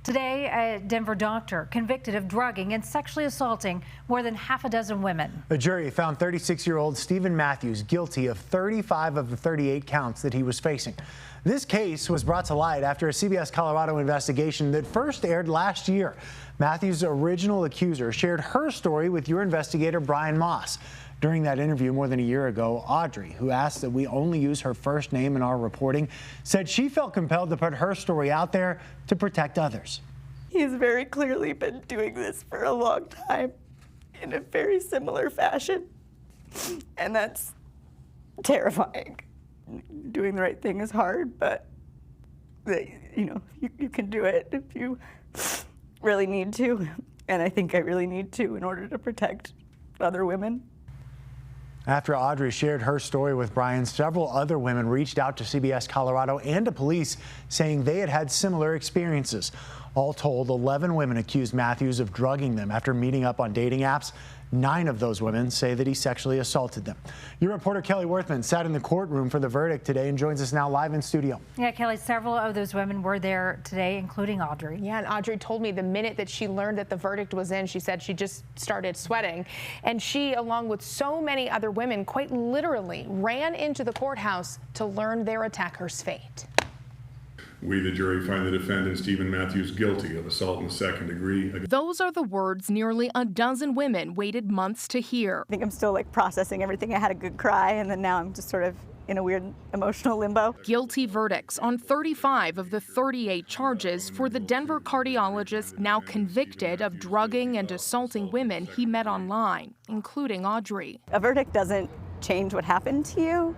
Today, a Denver doctor convicted of drugging and sexually assaulting more than half a dozen women. A jury found 36-year-old Stephen Matthews guilty of 35 of the 38 counts that he was facing. This case was brought to light after a CBS Colorado investigation that first aired last year. Matthews' original accuser shared her story with your investigator, Brian Moss. During that interview more than a year ago, Audrey, who asked that we only use her first name in our reporting, said she felt compelled to put her story out there to protect others. He's very clearly been doing this for a long time in a very similar fashion, and that's terrifying. Doing the right thing is hard, but you can do it if you really need to, and I think I really need to in order to protect other women. After Audrey shared her story with Brian, several other women reached out to CBS Colorado and to police saying they had had similar experiences. All told, 11 women accused Matthews of drugging them after meeting up on dating apps. 9 of those women say that he sexually assaulted them. Your reporter Kelly Worthman sat in the courtroom for the verdict today and joins us now live in studio. Yeah, Kelly, several of those women were there today, including Audrey. Yeah, and Audrey told me the minute that she learned that the verdict was in, she said she just started sweating. And she, along with so many other women, quite literally ran into the courthouse to learn their attacker's fate. We, the jury, find the defendant, Stephen Matthews, guilty of assault in the second degree. Those are the words nearly a dozen women waited months to hear. I think I'm still processing everything. I had a good cry, and then now I'm just sort of in a weird emotional limbo. Guilty verdicts on 35 of the 38 charges for the Denver cardiologist now convicted of drugging and assaulting women he met online, including Audrey. A verdict doesn't change what happened to you.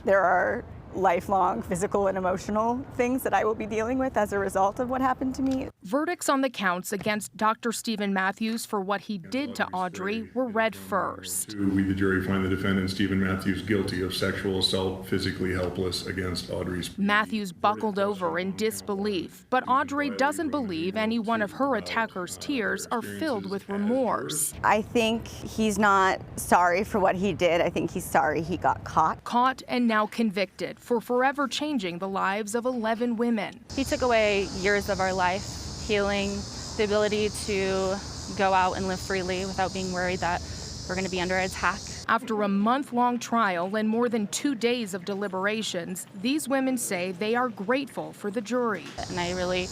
There are lifelong physical and emotional things that I will be dealing with as a result of what happened to me. Verdicts on the counts against Dr. Stephen Matthews for what he did to Audrey were read first. We, the jury, find the defendant, Stephen Matthews, guilty of sexual assault, physically helpless against Audrey's. Matthews buckled over in disbelief, but Audrey doesn't believe any one of her attacker's tears are filled with remorse. I think he's not sorry for what he did. I think he's sorry he got caught. Caught and now convicted for forever changing the lives of 11 women. He took away years of our life, healing, the ability to go out and live freely without being worried that we're going to be under attack. After a month-long trial and more than 2 days of deliberations, these women say they are grateful for the jury. And I really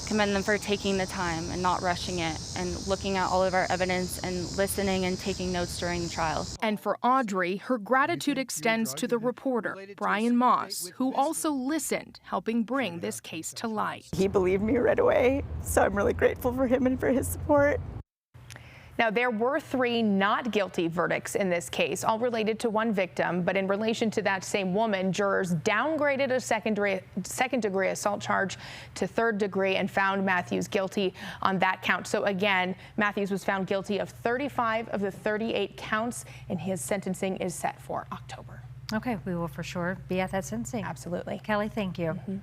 commend them for taking the time and not rushing it and looking at all of our evidence and listening and taking notes during the trial. And for Audrey, her gratitude extends to the reporter, Brian Moss, who also listened, helping bring this case to light. He believed me right away, so I'm really grateful for him and for his support. Now, there were 3 not guilty verdicts in this case, all related to one victim. But in relation to that same woman, jurors downgraded a second-degree assault charge to third degree and found Matthews guilty on that count. So again, Matthews was found guilty of 35 of the 38 counts, and his sentencing is set for October. Okay, we will for sure be at that sentencing. Absolutely. Kelly, thank you. Mm-hmm.